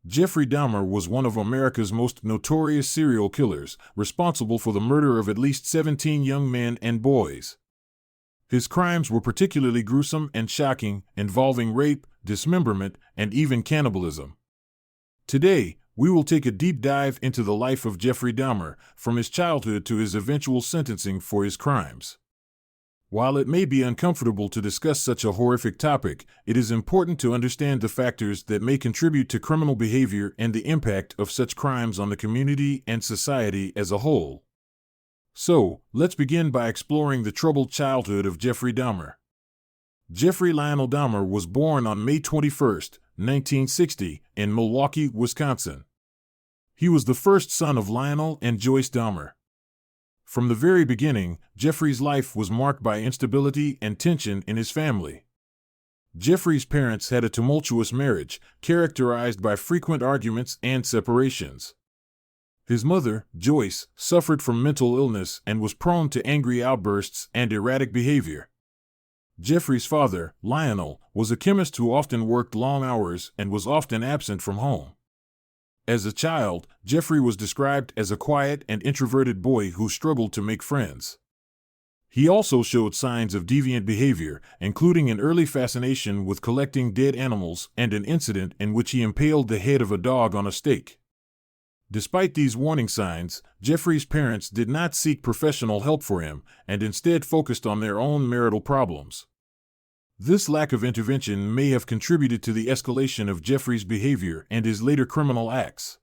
Jeffrey Dahmer was one of America's most notorious serial killers, responsible for the murder of at least 17 young men and boys. His crimes were particularly gruesome and shocking, involving rape, dismemberment, and even cannibalism. Today, we will take a deep dive into the life of Jeffrey Dahmer, from his childhood to his eventual sentencing for his crimes. While it may be uncomfortable to discuss such a horrific topic, it is important to understand the factors that may contribute to criminal behavior and the impact of such crimes on the community and society as a whole. So, let's begin by exploring the troubled childhood of Jeffrey Dahmer. Jeffrey Lionel Dahmer was born on May 21, 1960, in Milwaukee, Wisconsin. He was the first son of Lionel and Joyce Dahmer. From the very beginning, Jeffrey's life was marked by instability and tension in his family. Jeffrey's parents had a tumultuous marriage, characterized by frequent arguments and separations. His mother, Joyce, suffered from mental illness and was prone to angry outbursts and erratic behavior. Jeffrey's father, Lionel, was a chemist who often worked long hours and was often absent from home. As a child, Jeffrey was described as a quiet and introverted boy who struggled to make friends. He also showed signs of deviant behavior, including an early fascination with collecting dead animals and an incident in which he impaled the head of a dog on a stake. Despite these warning signs, Jeffrey's parents did not seek professional help for him and instead focused on their own marital problems. This lack of intervention may have contributed to the escalation of Jeffrey's behavior and his later criminal acts.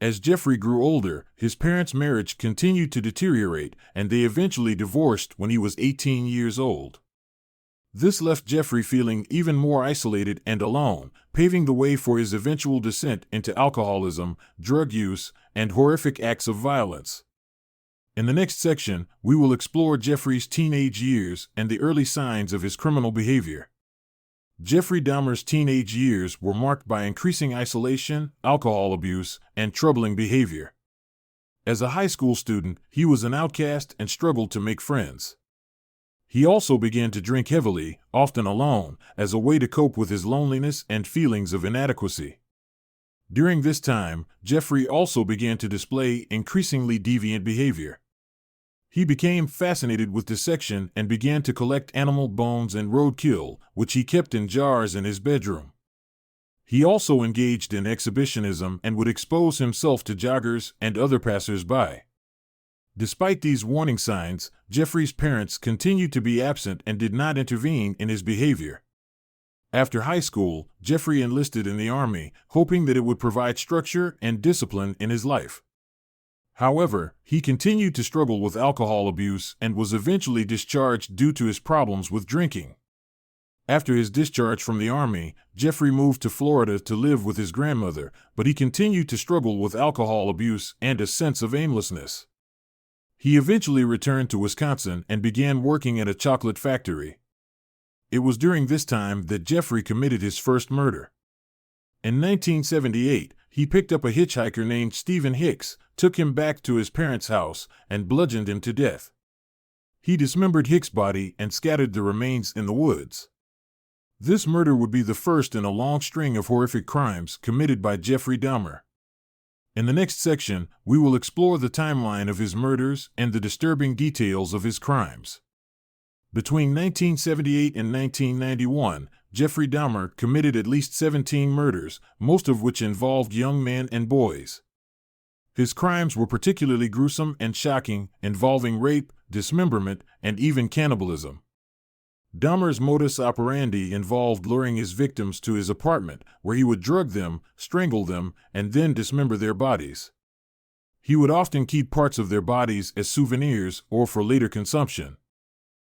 As Jeffrey grew older, his parents' marriage continued to deteriorate, and they eventually divorced when he was 18 years old. This left Jeffrey feeling even more isolated and alone, paving the way for his eventual descent into alcoholism, drug use, and horrific acts of violence. In the next section, we will explore Jeffrey's teenage years and the early signs of his criminal behavior. Jeffrey Dahmer's teenage years were marked by increasing isolation, alcohol abuse, and troubling behavior. As a high school student, he was an outcast and struggled to make friends. He also began to drink heavily, often alone, as a way to cope with his loneliness and feelings of inadequacy. During this time, Jeffrey also began to display increasingly deviant behavior. He became fascinated with dissection and began to collect animal bones and roadkill, which he kept in jars in his bedroom. He also engaged in exhibitionism and would expose himself to joggers and other passers-by. Despite these warning signs, Jeffrey's parents continued to be absent and did not intervene in his behavior. After high school, Jeffrey enlisted in the Army, hoping that it would provide structure and discipline in his life. However, he continued to struggle with alcohol abuse and was eventually discharged due to his problems with drinking. After his discharge from the Army, Jeffrey moved to Florida to live with his grandmother, but he continued to struggle with alcohol abuse and a sense of aimlessness. He eventually returned to Wisconsin and began working at a chocolate factory. It was during this time that Jeffrey committed his first murder. In 1978, he picked up a hitchhiker named Stephen Hicks, took him back to his parents' house, and bludgeoned him to death. He dismembered Hicks' body and scattered the remains in the woods. This murder would be the first in a long string of horrific crimes committed by Jeffrey Dahmer. In the next section, we will explore the timeline of his murders and the disturbing details of his crimes. Between 1978 and 1991, Jeffrey Dahmer committed at least 17 murders, most of which involved young men and boys. His crimes were particularly gruesome and shocking, involving rape, dismemberment, and even cannibalism. Dahmer's modus operandi involved luring his victims to his apartment, where he would drug them, strangle them, and then dismember their bodies. He would often keep parts of their bodies as souvenirs or for later consumption.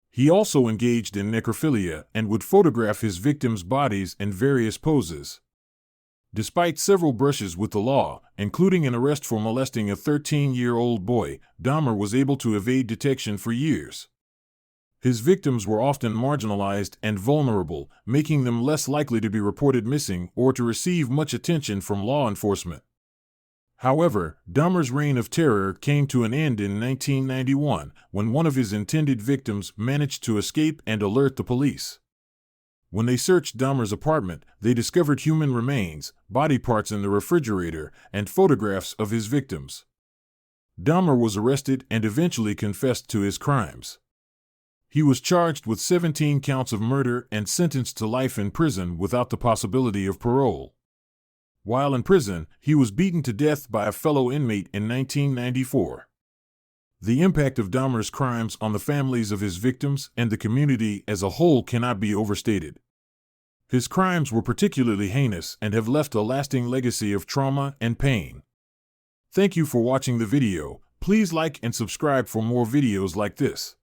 He also engaged in necrophilia and would photograph his victims' bodies in various poses. Despite several brushes with the law, including an arrest for molesting a 13-year-old boy, Dahmer was able to evade detection for years. His victims were often marginalized and vulnerable, making them less likely to be reported missing or to receive much attention from law enforcement. However, Dahmer's reign of terror came to an end in 1991, when one of his intended victims managed to escape and alert the police. When they searched Dahmer's apartment, they discovered human remains, body parts in the refrigerator, and photographs of his victims. Dahmer was arrested and eventually confessed to his crimes. He was charged with 17 counts of murder and sentenced to life in prison without the possibility of parole. While in prison, he was beaten to death by a fellow inmate in 1994. The impact of Dahmer's crimes on the families of his victims and the community as a whole cannot be overstated. His crimes were particularly heinous and have left a lasting legacy of trauma and pain. Thank you for watching the video. Please like and subscribe for more videos like this.